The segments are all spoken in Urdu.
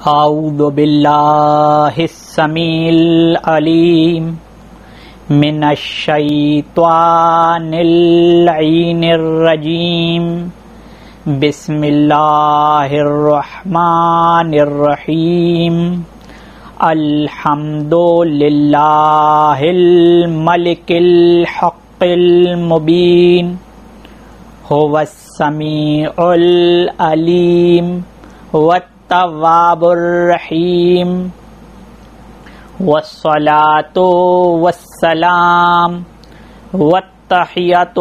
اعوذ باللہ السمیع العلیم من الشیطان اللعین الرجیم بسم اللہ الرحمن الرحیم الحمد للہ الملک الحق المبین هو السمیع العلیم والتواب الرحیم والصلاة والسلام والتحیۃ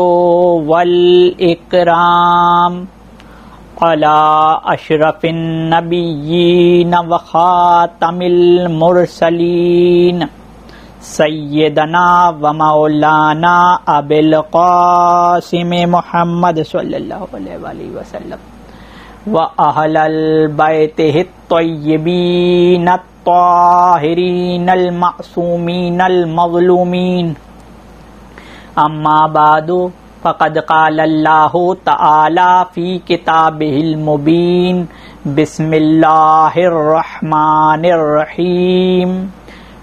والاکرام علی اشرف النبیین وخاتم المرسلین سیدنا و مولانا ابی القاسم محمد صلی اللہ علیہ وآلہ وسلم وأہل البیتہ الطیبین الطاہرین المعصومین المظلومین اما بعد فقد قال اللہ تعالی فی کتابہ المبین بسم اللہ الرحمن الرحیم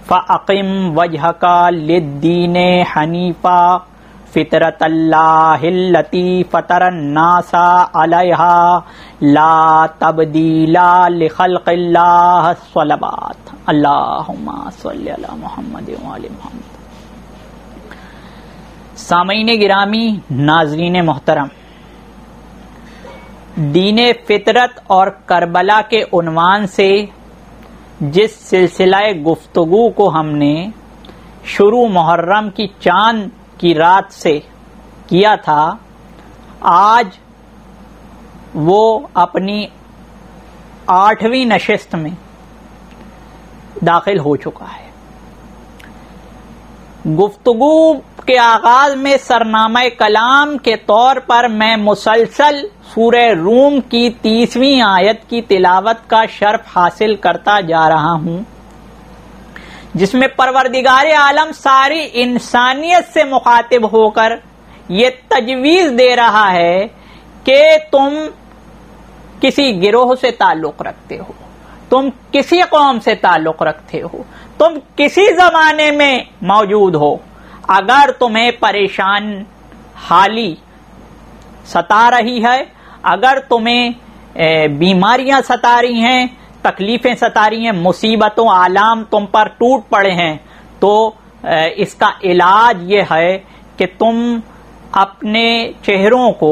فَأَقِمْ وَجْهَكَ لِلدِّينِ حَنِيفًا فِطْرَتَ اللَّهِ الَّتِي فَطَرَ النَّاسَ عَلَيْهَا لَا تَبْدِيلَ لِخَلْقِ اللَّهِ الصَّلَوَاتُ اللہم صلی علی محمد وآل محمد۔ سامعین گرامی، ناظرین محترم، دین فطرت اور کربلا کے عنوان سے جس سلسلہ گفتگو کو ہم نے شروع محرم کی چاند کی رات سے کیا تھا، آج وہ اپنی 8ویں نشست میں داخل ہو چکا ہے۔ گفتگو کے آغاز میں سرنامہ کلام کے طور پر میں مسلسل سورہ روم کی 30ویں آیت کی تلاوت کا شرف حاصل کرتا جا رہا ہوں، جس میں پروردگار عالم ساری انسانیت سے مخاطب ہو کر یہ تجویز دے رہا ہے کہ تم کسی گروہ سے تعلق رکھتے ہو، تم کسی قوم سے تعلق رکھتے ہو، تم کسی زمانے میں موجود ہو، اگر تمہیں پریشان حالی ستا رہی ہے، اگر تمہیں بیماریاں ستا رہی ہیں، تکلیفیں ستا رہی ہیں، مصیبتوں آلام تم پر ٹوٹ پڑے ہیں، تو اس کا علاج یہ ہے کہ تم اپنے چہروں کو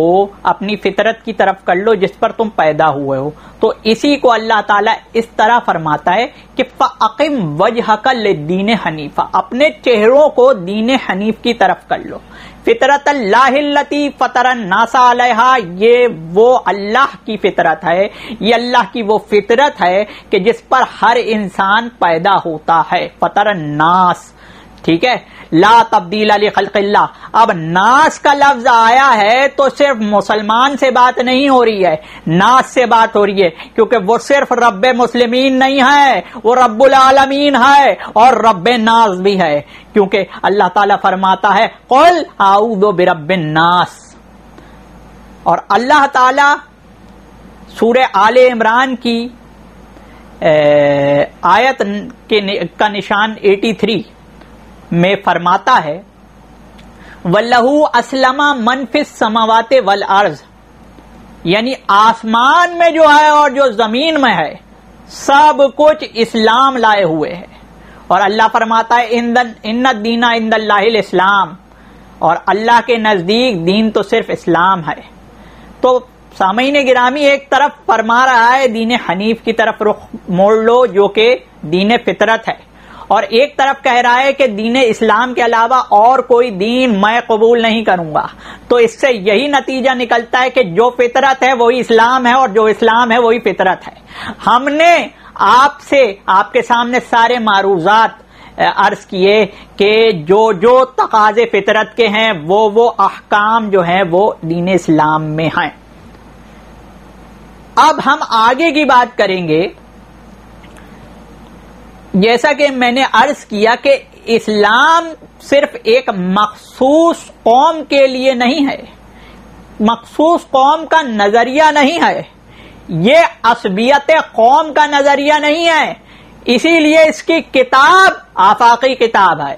اپنی فطرت کی طرف کر لو جس پر تم پیدا ہوئے ہو۔ تو اسی کو اللہ تعالیٰ اس طرح فرماتا ہے کہ فَأَقِمْ وَجْهَكَ لِلدِّينِ حَنِيفًا، اپنے چہروں کو دین حنیف کی طرف کر لو۔ فطرت اللہ التی فطر الناس علیہا، یہ وہ اللہ کی فطرت ہے، یہ اللہ کی وہ فطرت ہے کہ جس پر ہر انسان پیدا ہوتا ہے۔ فطر الناس، ٹھیک ہے، لا تبدیل لخلق اللہ۔ اب ناس کا لفظ آیا ہے تو صرف مسلمان سے بات نہیں ہو رہی ہے، ناس سے بات ہو رہی ہے، کیونکہ وہ صرف رب مسلمین نہیں ہے، وہ رب العالمین ہے اور رب ناس بھی ہے، کیونکہ اللہ تعالیٰ فرماتا ہے قل اعوذ برب الناس۔ اور اللہ تعالیٰ سورہ آل عمران کی آیت کا نشان 83 میں فرماتا ہے وَلَّهُ أَسْلَمَ مَنْ فِي السَّمَاوَاتِ وَالْأَرْضِ، یعنی آسمان میں جو ہے اور جو زمین میں ہے سب کچھ اسلام لائے ہوئے ہے۔ اور اللہ فرماتا ہے ان الدین عند اللہ الاسلام، اور اللہ کے نزدیک دین تو صرف اسلام ہے۔ تو سامعین گرامی، ایک طرف فرما رہا ہے دین حنیف کی طرف رخ موڑ لو جو کہ دین فطرت ہے، اور ایک طرف کہہ رہا ہے کہ دین اسلام کے علاوہ اور کوئی دین میں قبول نہیں کروں گا۔ تو اس سے یہی نتیجہ نکلتا ہے کہ جو فطرت ہے وہی اسلام ہے اور جو اسلام ہے وہی فطرت ہے۔ ہم نے آپ کے سامنے سارے معروضات عرض کیے کہ جو تقاضے فطرت کے ہیں وہ احکام جو ہیں وہ دین اسلام میں ہیں۔ اب ہم آگے کی بات کریں گے۔ جیسا کہ میں نے عرض کیا کہ اسلام صرف ایک مخصوص قوم کے لیے نہیں ہے، مخصوص قوم کا نظریہ نہیں ہے، یہ عصبیت قوم کا نظریہ نہیں ہے، اسی لیے اس کی کتاب آفاقی کتاب ہے،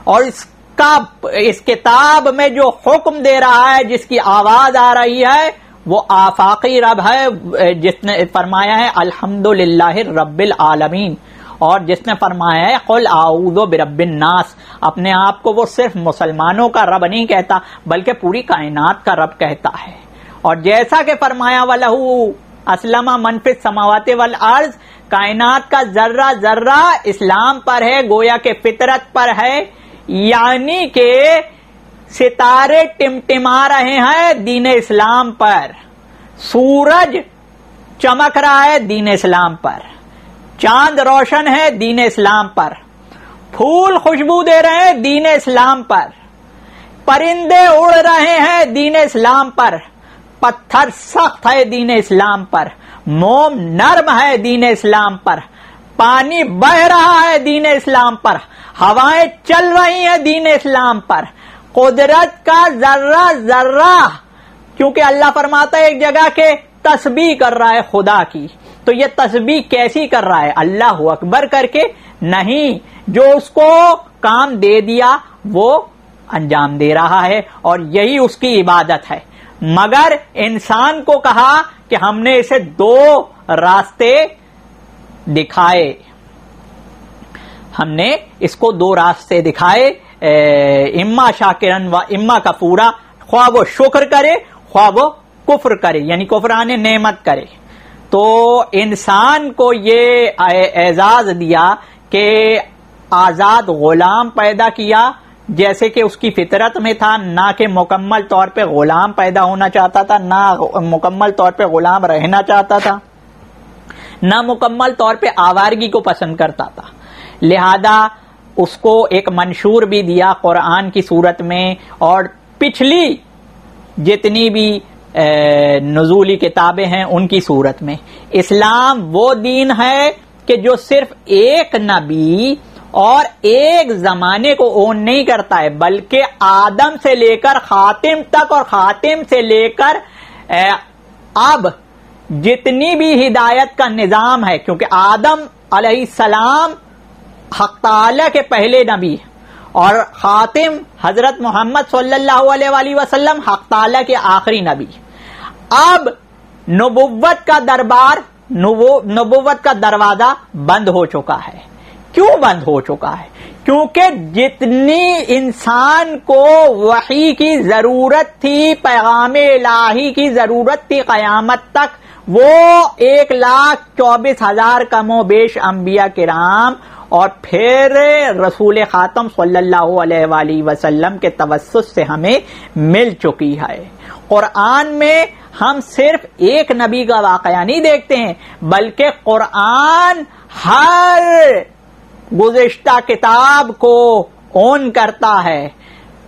اور اس کتاب میں جو حکم دے رہا ہے، جس کی آواز آ رہی ہے، وہ آفاقی رب ہے، جس نے فرمایا ہے الحمدللہ رب العالمین، اور جس نے فرمایا ہے قل اعوذ برب الناس، اپنے آپ کو وہ صرف مسلمانوں کا رب نہیں کہتا بلکہ پوری کائنات کا رب کہتا ہے۔ اور جیسا کہ فرمایا وَلَهُ أَسْلَمَ مَنْ فِي السَّمَاوَاتِ وَالْأَرْضِ، کائنات کا ذرہ ذرہ اسلام پر ہے، گویا کہ فطرت پر ہے، یعنی کہ ستارے ٹمٹما رہے ہیں دین اسلام پر، سورج چمک رہا ہے دین اسلام پر، چاند روشن ہے دین اسلام پر، پھول خوشبو دے رہے ہیں دین اسلام پر، پرندے اڑ رہے ہیں دین اسلام پر، پتھر سخت ہے دین اسلام پر، موم نرم ہے دین اسلام پر، پانی بہ رہا ہے دین اسلام پر، ہوائیں چل رہی ہیں دین اسلام پر، قدرت کا ذرہ ذرہ، کیونکہ اللہ فرماتا ہے ایک جگہ کہ تسبیح کر رہا ہے خدا کی، تو یہ تسبیح کیسی کر رہا ہے؟ اللہ اکبر کر کے نہیں، جو اس کو کام دے دیا وہ انجام دے رہا ہے، اور یہی اس کی عبادت ہے۔ مگر انسان کو کہا کہ ہم نے اسے دو راستے دکھائے، ہم نے اس کو دو راستے دکھائے، اما شاکرن و اما کفورا، خواہ وہ شکر کرے خواہ وہ کفر کرے، یعنی کفران نعمت کرے۔ تو انسان کو یہ اعزاز دیا کہ آزاد غلام پیدا کیا، جیسے کہ اس کی فطرت میں تھا، نہ کہ مکمل طور پہ غلام پیدا ہونا چاہتا تھا، نہ مکمل طور پہ غلام رہنا چاہتا تھا، نہ مکمل طور پہ آوارگی کو پسند کرتا تھا، لہذا اس کو ایک منشور بھی دیا قرآن کی صورت میں، اور پچھلی جتنی بھی نزولی کتابیں ہیں ان کی صورت میں۔ اسلام وہ دین ہے کہ جو صرف ایک نبی اور ایک زمانے کو اون نہیں کرتا ہے، بلکہ آدم سے لے کر خاتم تک، اور خاتم سے لے کر اب جتنی بھی ہدایت کا نظام ہے، کیونکہ آدم علیہ السلام حق تعالی کے پہلے نبی، اور خاتم حضرت محمد صلی اللہ علیہ وآلہ وسلم حق تعالی کے آخری نبی۔ اب نبوت کا دربار، نبوت کا دروازہ بند ہو چکا ہے۔ کیوں بند ہو چکا ہے؟ کیونکہ جتنی انسان کو وحی کی ضرورت تھی، پیغام الہی کی ضرورت تھی قیامت تک، وہ 1,24,000 کم و بیش انبیاء کرام اور پھر رسول خاتم صلی اللہ علیہ وآلہ وسلم کے توسط سے ہمیں مل چکی ہے۔ قرآن میں ہم صرف ایک نبی کا واقعہ نہیں دیکھتے ہیں، بلکہ قرآن ہر گزشتہ کتاب کو اون کرتا ہے،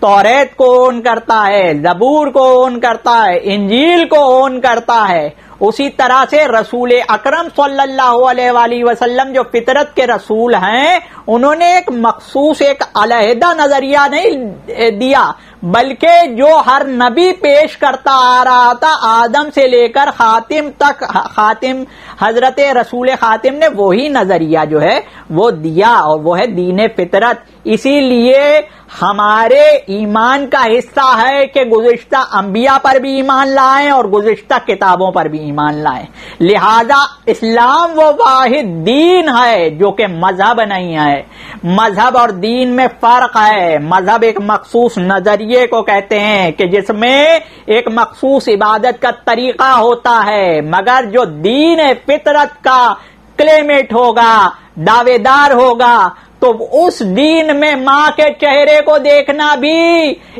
توریت کو اون کرتا ہے، زبور کو اون کرتا ہے، انجیل کو اون کرتا ہے۔ اسی طرح سے رسول اکرم صلی اللہ علیہ وآلہ وسلم جو فطرت کے رسول ہیں، انہوں نے ایک مخصوص ایک علیحدہ نظریہ نہیں دیا، بلکہ جو ہر نبی پیش کرتا آ رہا تھا آدم سے لے کر خاتم تک، خاتم حضرت رسول خاتم نے وہی نظریہ جو ہے وہ دیا، اور وہ ہے دین فطرت۔ اسی لیے ہمارے ایمان کا حصہ ہے کہ گزشتہ انبیاء پر بھی ایمان لائیں اور گزشتہ کتابوں پر بھی ایمان لائیں۔ لہذا اسلام وہ واحد دین ہے جو کہ مذہب نہیں ہے۔ مذہب اور دین میں فرق ہے۔ مذہب ایک مخصوص نظریے کو کہتے ہیں کہ جس میں ایک مخصوص عبادت کا طریقہ ہوتا ہے، مگر جو دین فطرت کا کلیمٹ ہوگا، دعوے دار ہوگا، تو اس دین میں ماں کے چہرے کو دیکھنا بھی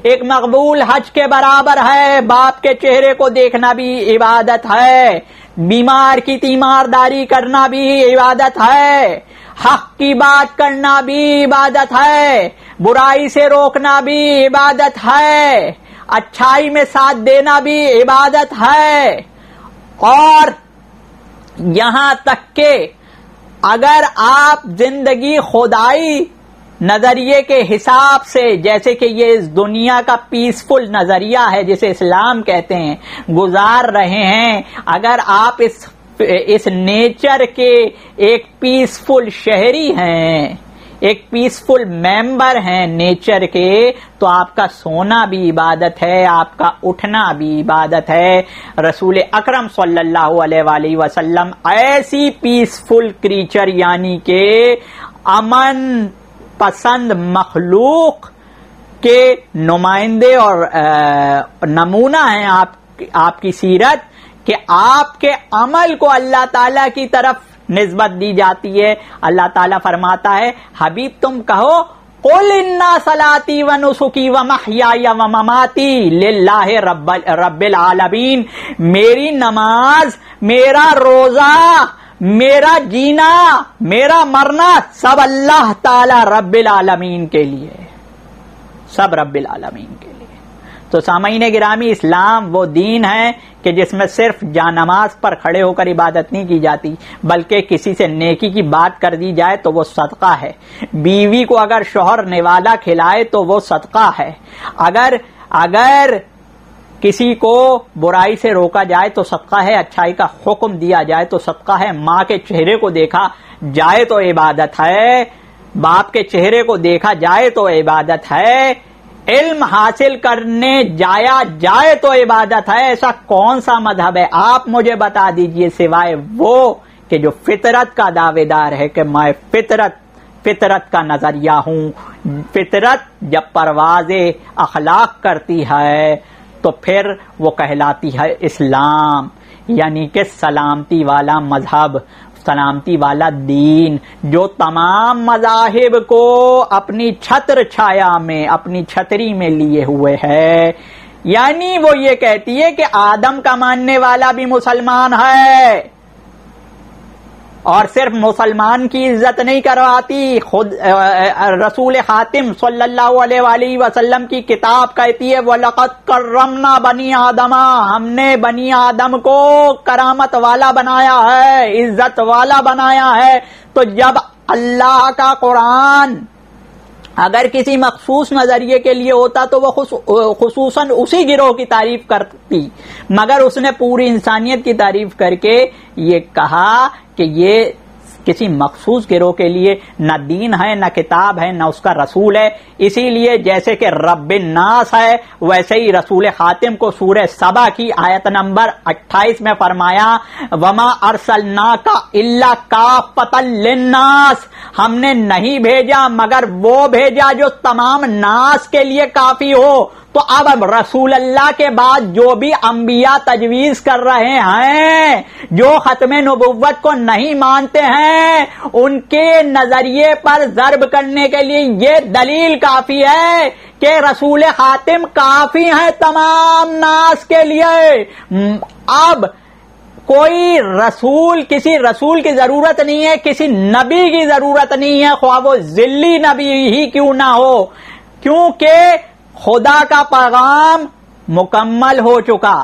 ایک مقبول حج کے برابر ہے، باپ کے چہرے کو دیکھنا بھی عبادت ہے، بیمار کی تیمارداری کرنا بھی عبادت ہے، حق کی بات کرنا بھی عبادت ہے، برائی سے روکنا بھی عبادت ہے، اچھائی میں ساتھ دینا بھی عبادت ہے، اور یہاں تک کہ اگر آپ زندگی خدائی نظریے کے حساب سے، جیسے کہ یہ اس دنیا کا پیسفل نظریہ ہے جسے اسلام کہتے ہیں، گزار رہے ہیں، اگر آپ اس نیچر کے ایک پیسفل شہری ہیں، ایک پیسفل ممبر ہیں نیچر کے، تو آپ کا سونا بھی عبادت ہے، آپ کا اٹھنا بھی عبادت ہے۔ رسول اکرم صلی اللہ علیہ وآلہ وسلم ایسی پیسفل کریچر یعنی کہ امن پسند مخلوق کے نمائندے اور نمونہ ہیں آپ کی سیرت، کہ آپ کے عمل کو اللہ تعالی کی طرف نسبت دی جاتی ہے۔ اللہ تعالیٰ فرماتا ہے حبیب تم کہو قل ان صلاتی و نسکی و محیای و مماتی للہ رب العالمین، میری نماز، میرا روزہ، میرا جینا، میرا مرنا سب اللہ تعالی رب العالمین کے لیے، سب رب العالمین کے لیے۔ تو سامعین گرامی، اسلام وہ دین ہے کہ جس میں صرف جانماز پر کھڑے ہو کر عبادت نہیں کی جاتی، بلکہ کسی سے نیکی کی بات کر دی جائے تو وہ صدقہ ہے، بیوی کو اگر شوہر نوالا کھلائے تو وہ صدقہ ہے، اگر کسی کو برائی سے روکا جائے تو صدقہ ہے، اچھائی کا حکم دیا جائے تو صدقہ ہے، ماں کے چہرے کو دیکھا جائے تو عبادت ہے، باپ کے چہرے کو دیکھا جائے تو عبادت ہے، علم حاصل کرنے جایا جائے تو عبادت ہے۔ ایسا کون سا مذہب ہے آپ مجھے بتا دیجئے سوائے وہ کہ جو فطرت کا دعوے دار ہے کہ میں فطرت کا نظریہ ہوں۔ فطرت جب پرواز اخلاق کرتی ہے تو پھر وہ کہلاتی ہے اسلام، یعنی کہ سلامتی والا مذہب، سلامتی والا دین، جو تمام مذاہب کو اپنی چھتر چھایا میں، اپنی چھتری میں لیے ہوئے ہے۔ یعنی وہ یہ کہتی ہے کہ آدم کا ماننے والا بھی مسلمان ہے، اور صرف مسلمان کی عزت نہیں کرواتی، خود رسول خاتم صلی اللہ علیہ وآلہ وسلم کی کتاب کہتی ہے وَلَقَدْ كَرَّمْنَا بَنِي آدَمَ، ہم نے بنی آدم کو کرامت والا بنایا ہے، عزت والا بنایا ہے۔ تو جب اللہ کا قرآن اگر کسی مخصوص نظریے کے لیے ہوتا تو وہ خصوصاً اسی گروہ کی تعریف کرتی، مگر اس نے پوری انسانیت کی تعریف کر کے یہ کہا کہ یہ کسی مخصوص گروہ کے لیے نہ دین ہے، نہ کتاب ہے، نہ اس کا رسول ہے۔ اسی لیے جیسے کہ رب الناس ہے، ویسے ہی رسول خاتم کو سورہ سبا کی آیت نمبر 28 میں فرمایا وما ارسلناک الا کافۃ للناس، ہم نے نہیں بھیجا مگر وہ بھیجا جو تمام ناس کے لیے کافی ہو۔ تو اب رسول اللہ کے بعد جو بھی انبیاء تجویز کر رہے ہیں، جو ختم نبوت کو نہیں مانتے ہیں، ان کے نظریے پر ضرب کرنے کے لیے یہ دلیل کافی ہے کہ رسول خاتم کافی ہیں تمام ناس کے لیے۔ اب کوئی رسول، کسی رسول کی ضرورت نہیں ہے، کسی نبی کی ضرورت نہیں ہے، خواہ وہ ذلی نبی ہی کیوں نہ ہو، کیونکہ خدا کا پیغام مکمل ہو چکا۔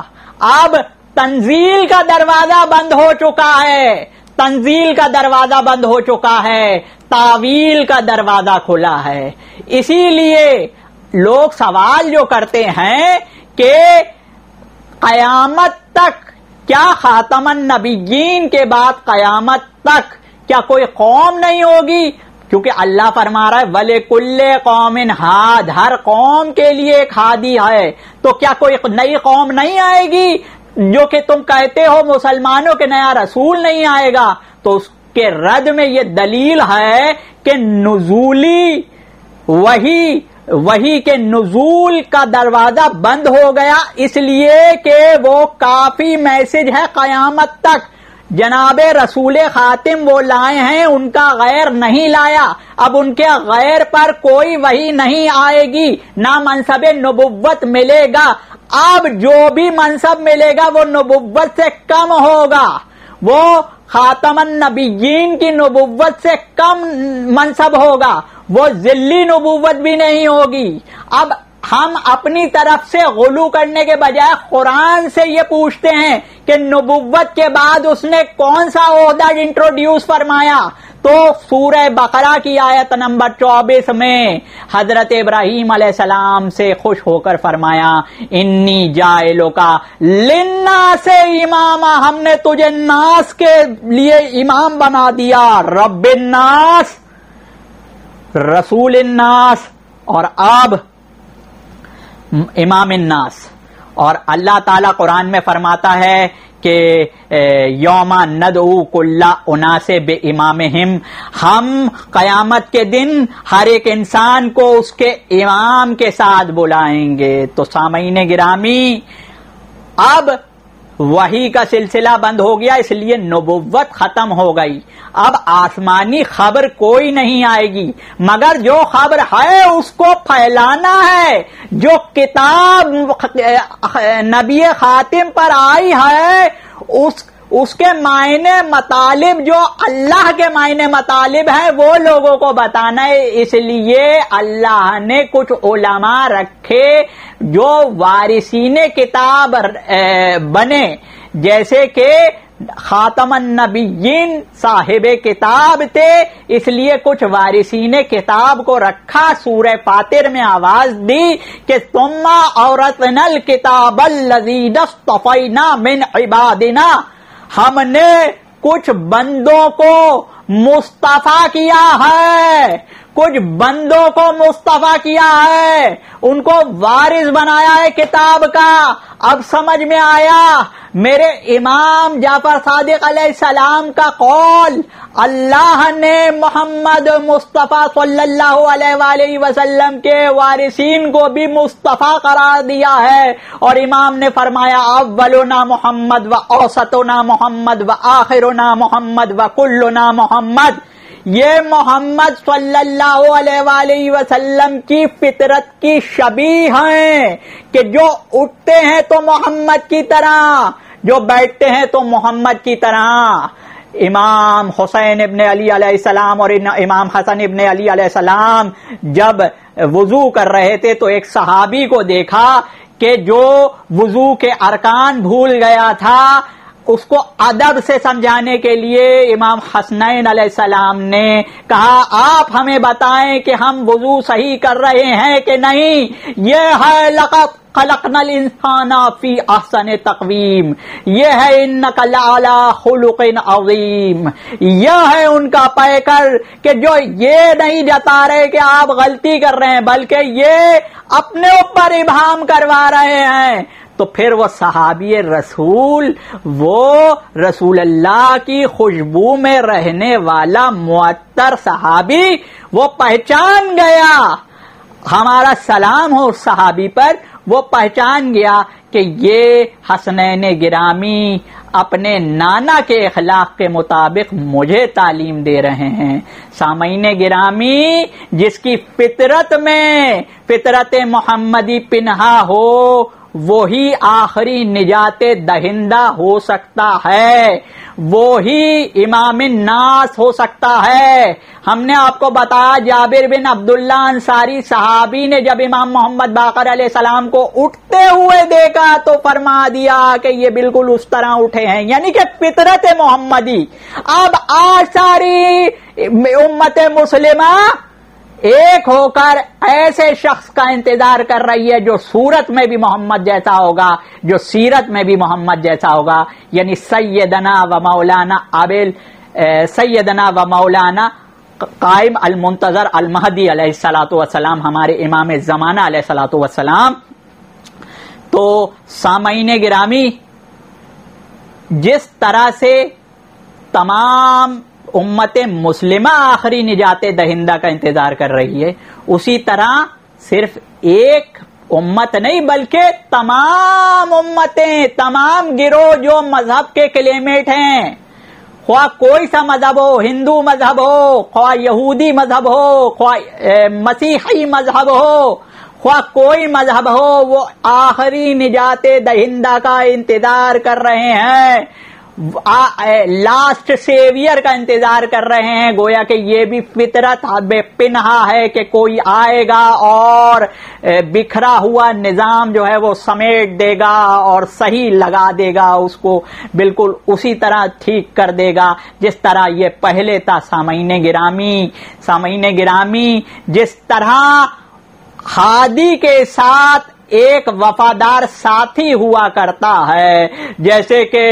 اب تنزیل کا دروازہ بند ہو چکا ہے، تنزیل کا دروازہ بند ہو چکا ہے، تعویل کا دروازہ کھلا ہے۔ اسی لیے لوگ سوال جو کرتے ہیں کہ قیامت تک کیا خاتم النبیین کے بعد قیامت تک کیا کوئی قوم نہیں ہوگی؟ کیونکہ اللہ فرما رہا ہے وَلِكُلِّ قَوْمٍ ہاد، ہر قوم کے لیے ایک ہادی ہے، تو کیا کوئی نئی قوم نہیں آئے گی جو کہ تم کہتے ہو مسلمانوں کے نیا رسول نہیں آئے گا؟ تو اس کے رد میں یہ دلیل ہے کہ نزولی وحی کے نزول کا دروازہ بند ہو گیا، اس لیے کہ وہ کافی میسج ہے قیامت تک۔ جناب رسول خاتم وہ لائے ہیں، ان کا غیر نہیں لایا، اب ان کے غیر پر کوئی وحی نہیں آئے گی، نہ منصب نبوت ملے گا۔ اب جو بھی منصب ملے گا وہ نبوت سے کم ہوگا، وہ خاتم النبیین کی نبوت سے کم منصب ہوگا، وہ ذلی نبوت بھی نہیں ہوگی۔ اب ہم اپنی طرف سے غلو کرنے کے بجائے قرآن سے یہ پوچھتے ہیں کہ نبوت کے بعد اس نے کون سا عہدہ انٹروڈیوس فرمایا، تو سورہ بقرہ کی آیت نمبر 24 میں حضرت ابراہیم علیہ السلام سے خوش ہو کر فرمایا انی جاعلک للناس اماما، ہم نے تجھے ناس کے لیے امام بنا دیا، رب الناس، رسول الناس، اور اب امام الناس۔ اور اللہ تعالیٰ قرآن میں فرماتا ہے کہ یوم ندعو کل اناس بامامہم، ہم قیامت کے دن ہر ایک انسان کو اس کے امام کے ساتھ بلائیں گے۔ تو سامعین گرامی، اب وحی کا سلسلہ بند ہو گیا، اس لیے نبوت ختم ہو گئی، اب آسمانی خبر کوئی نہیں آئے گی، مگر جو خبر ہے اس کو پھیلانا ہے۔ جو کتاب نبی خاتم پر آئی ہے اس کے معنی مطالب، جو اللہ کے معنی مطالب ہیں، وہ لوگوں کو بتانا ہے۔ اس لیے اللہ نے کچھ علماء رکھے جو وارثین کتاب بنے، جیسے کہ خاتم النبیین صاحب کتاب تھے، اس لیے کچھ وارثین کتاب کو رکھا۔ سورہ فاطر میں آواز دی کہ ثم اورثنا الکتاب الذین اصطفینا من عبادنا، ہم نے کچھ بندوں کو مصطفیٰ کیا ہے، کچھ بندوں کو مصطفیٰ کیا ہے، ان کو وارث بنایا ہے کتاب کا۔ اب سمجھ میں آیا میرے امام جعفر صادق علیہ السلام کا قول، اللہ نے محمد مصطفیٰ صلی اللہ علیہ وآلہ وسلم کے وارثین کو بھی مصطفیٰ قرار دیا ہے، اور امام نے فرمایا اولنا محمد و اوسطنا محمد و آخرنا محمد و کلنا محمد۔ یہ محمد صلی اللہ علیہ وآلہ وسلم کی فطرت کی شبیہ ہیں کہ جو اٹھتے ہیں تو محمد کی طرح، جو بیٹھتے ہیں تو محمد کی طرح۔ امام حسین ابن علی علیہ السلام اور امام حسن ابن علی علیہ السلام جب وضو کر رہے تھے تو ایک صحابی کو دیکھا کہ جو وضو کے ارکان بھول گیا تھا، اس کو ادب سے سمجھانے کے لیے امام حسنین علیہ السلام نے کہا آپ ہمیں بتائیں کہ ہم وضو صحیح کر رہے ہیں کہ نہیں۔ یہ ہے لقد خلقنا الانسان فی احسن تقویم، یہ ہے انک لعلی خلق عظیم، یہ ہے ان کا پیکر کہ جو یہ نہیں جتا رہے کہ آپ غلطی کر رہے ہیں، بلکہ یہ اپنے اوپر ابہام کروا رہے ہیں۔ تو پھر وہ صحابی رسول، وہ رسول اللہ کی خوشبو میں رہنے والا معطر صحابی، وہ پہچان گیا، ہمارا سلام ہو اس صحابی پر، وہ پہچان گیا کہ یہ حسنین گرامی اپنے نانا کے اخلاق کے مطابق مجھے تعلیم دے رہے ہیں۔ سامعین گرامی، جس کی فطرت میں فطرت محمدی پنہا ہو وہی آخری نجات دہندہ ہو سکتا ہے، وہی امام الناس ہو سکتا ہے۔ ہم نے آپ کو بتایا جابر بن عبداللہ انصاری صحابی نے جب امام محمد باقر علیہ السلام کو اٹھتے ہوئے دیکھا تو فرما دیا کہ یہ بالکل اس طرح اٹھے ہیں، یعنی کہ فطرت محمدی۔ اب آج ساری امت مسلمہ ایک ہو کر ایسے شخص کا انتظار کر رہی ہے جو صورت میں بھی محمد جیسا ہوگا، جو سیرت میں بھی محمد جیسا ہوگا، یعنی سیدنا و مولانا سیدنا و مولانا قائم المنتظر المہدی علیہ الصلوۃ والسلام، ہمارے امام زمانہ علیہ الصلوۃ والسلام۔ تو سامعین گرامی، جس طرح سے تمام امت مسلمہ آخری نجات دہندہ کا انتظار کر رہی ہے، اسی طرح صرف ایک امت نہیں بلکہ تمام امتیں، تمام گروہ جو مذہب کے کلیمیٹ ہیں، خواہ کوئی سا مذہب ہو، ہندو مذہب ہو، خواہ یہودی مذہب ہو، خواہ مسیحی مذہب ہو، خواہ کوئی مذہب ہو، وہ آخری نجات دہندہ کا انتظار کر رہے ہیں۔ لاسٹ سیویئر کا انتظار کر رہے ہیں. گویا کہ یہ بھی فطرت بے پنہا ہے کہ کوئی آئے گا اور بکھرا ہوا نظام جو ہے وہ سمیٹ دے گا اور صحیح لگا دے گا, اس کو بالکل اسی طرح ٹھیک کر دے گا جس طرح یہ پہلے تھا. سامعین گرامی, جس طرح ہادی کے ساتھ ایک وفادار ساتھی ہوا کرتا ہے, جیسے کہ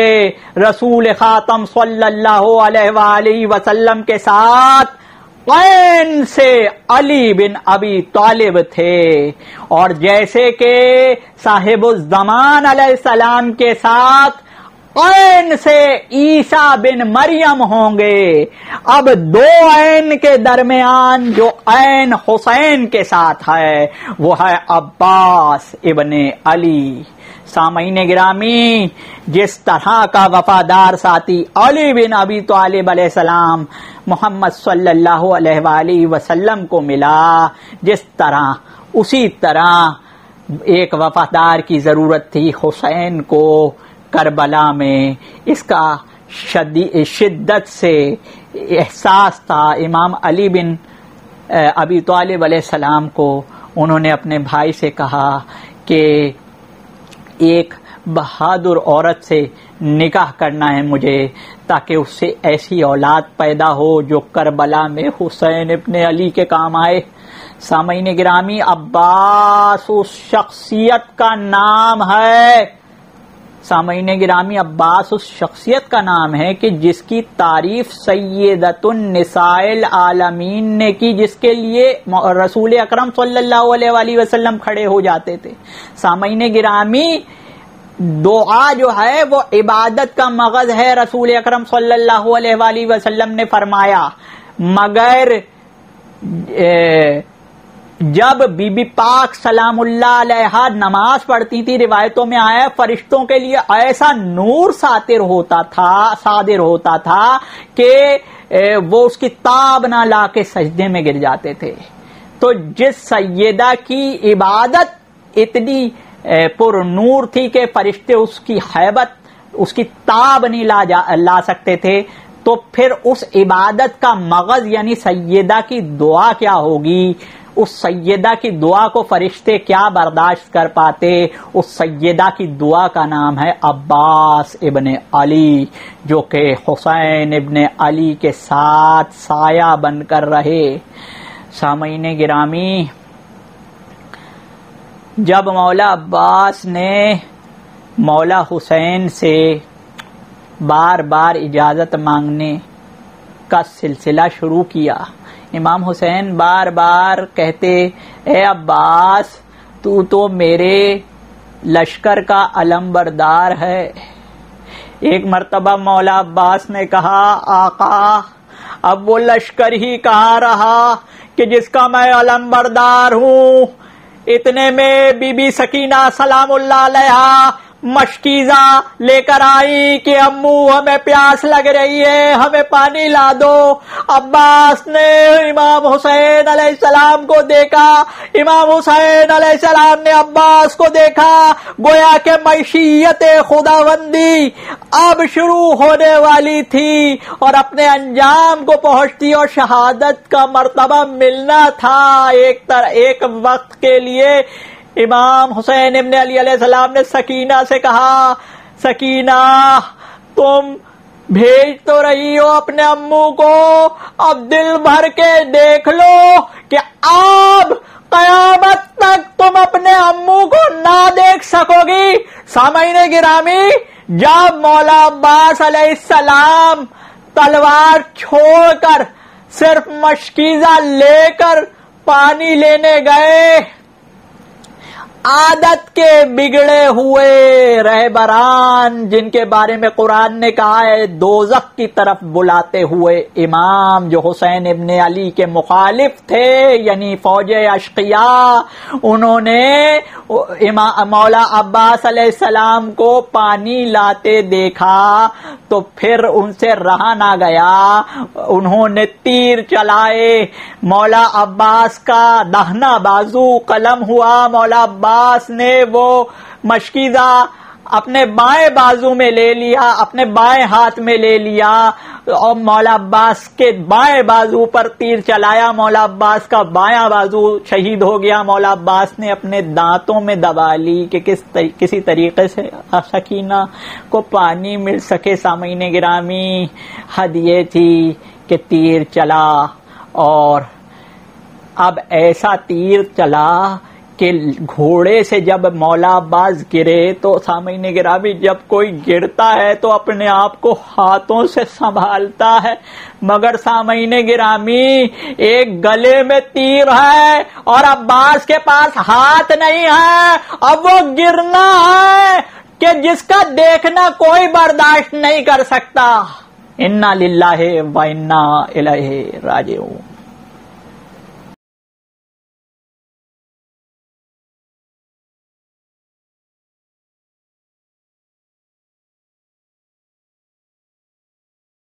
رسول خاتم صلی اللہ علیہ وآلہ وسلم کے ساتھ عین سے علی بن ابی طالب تھے, اور جیسے کہ صاحب الزمان علیہ السلام کے ساتھ عین سے عیسیٰ بن مریم ہوں گے. اب دو عین کے درمیان جو عین حسین کے ساتھ ہے وہ ہے عباس ابن علی. سامعین گرامی, جس طرح کا وفادار ساتھی علی بن ابی طالب علیہ السلام محمد صلی اللہ علیہ وآلہ وسلم کو ملا, جس طرح اسی طرح ایک وفادار کی ضرورت تھی حسین کو کربلا میں. اس کا شدت سے احساس تھا امام علی بن ابی طالب علیہ السلام کو. انہوں نے اپنے بھائی سے کہا کہ ایک بہادر عورت سے نکاح کرنا ہے مجھے, تاکہ اس سے ایسی اولاد پیدا ہو جو کربلا میں حسین ابن علی کے کام آئے. سامعین گرامی, عباس اس شخصیت کا نام ہے. سامعین گرامی, عباس اس شخصیت کا نام ہے کہ جس کی تعریف سیدۃ النساء العالمین نے کی, جس کے لیے رسول اکرم صلی اللہ علیہ وآلہ وسلم کھڑے ہو جاتے تھے. سامعین گرامی, دعا جو ہے وہ عبادت کا مغز ہے. رسول اکرم صلی اللہ علیہ وآلہ وسلم نے فرمایا, مگر جب بی بی پاک سلام اللہ علیہا نماز پڑھتی تھی, روایتوں میں آیا فرشتوں کے لیے ایسا نور صادر ہوتا تھا کہ وہ اس کی تاب نہ لا کے سجدے میں گر جاتے تھے. تو جس سیدہ کی عبادت اتنی پر نور تھی کہ فرشتے اس کی ہیبت, اس کی تاب نہیں لا سکتے تھے, تو پھر اس عبادت کا مغز یعنی سیدہ کی دعا کیا ہوگی؟ اس سیدہ کی دعا کو فرشتے کیا برداشت کر پاتے؟ اس سیدہ کی دعا کا نام ہے عباس ابن علی, جو کہ حسین ابن علی کے ساتھ سایہ بن کر رہے. سامعین گرامی, جب مولا عباس نے مولا حسین سے بار بار اجازت مانگنے کا سلسلہ شروع کیا, امام حسین بار بار کہتے, اے عباس تو میرے لشکر کا علم بردار ہے. ایک مرتبہ مولا عباس نے کہا, آقا اب وہ لشکر ہی کہاں رہا کہ جس کا میں علم بردار ہوں. اتنے میں بی بی سکینہ سلام اللہ علیہا مشکیزہ لے کر آئی کہ امو ہمیں پیاس لگ رہی ہے, ہمیں پانی لا دو. عباس نے امام حسین علیہ السلام کو دیکھا, امام حسین علیہ السلام نے عباس کو دیکھا. گویا کہ معیشت خداوندی اب شروع ہونے والی تھی اور اپنے انجام کو پہنچتی اور شہادت کا مرتبہ ملنا تھا. ایک وقت کے لیے امام حسین ابن علی علیہ السلام نے سکینہ سے کہا, سکینہ تم بھیج تو رہی ہو اپنے امو کو, اب دل بھر کے دیکھ لو کہ اب قیامت تک تم اپنے امو کو نہ دیکھ سکو گی. سامعین گرامی, جب مولا عباس علیہ السلام تلوار چھوڑ کر صرف مشکیزہ لے کر پانی لینے گئے, عادت کے بگڑے ہوئے رہبران جن کے بارے میں قرآن نے کہا ہے دوزخ کی طرف بلاتے ہوئے امام جو حسین ابن علی کے مخالف تھے یعنی فوج اشقیاء, انہوں نے مولا عباس علیہ السلام کو پانی لاتے دیکھا تو پھر ان سے رہا نہ گیا, انہوں نے تیر چلائے. مولا عباس کا داہنا بازو قلم ہوا, مولا عباس نے وہ مشکیزہ اپنے بائیں بازو میں لے لیا، اپنے بائیں ہاتھ میں لے لیا اور مولا عباس کے بائیں بازو پر تیر چلایا. مولا عباس کا بایاں بازو شہید ہو گیا. مولا عباس نے اپنے دانتوں میں دبا لی کہ کسی طریقے سے سکینہ کو پانی مل سکے. سامعین گرامی، حد یہ تھی کہ تیر چلا اور اب ایسا تیر چلا کہ گھوڑے سے جب مولا عباس گرے تو سامعین گرامی جب کوئی گرتا ہے تو اپنے آپ کو ہاتھوں سے سنبھالتا ہے، مگر سامعین گرامی ایک گلے میں تیر ہے اور عباس کے پاس ہاتھ نہیں ہے. اب وہ گرنا ہے کہ جس کا دیکھنا کوئی برداشت نہیں کر سکتا. انا للہ و انا الیہ راجعون.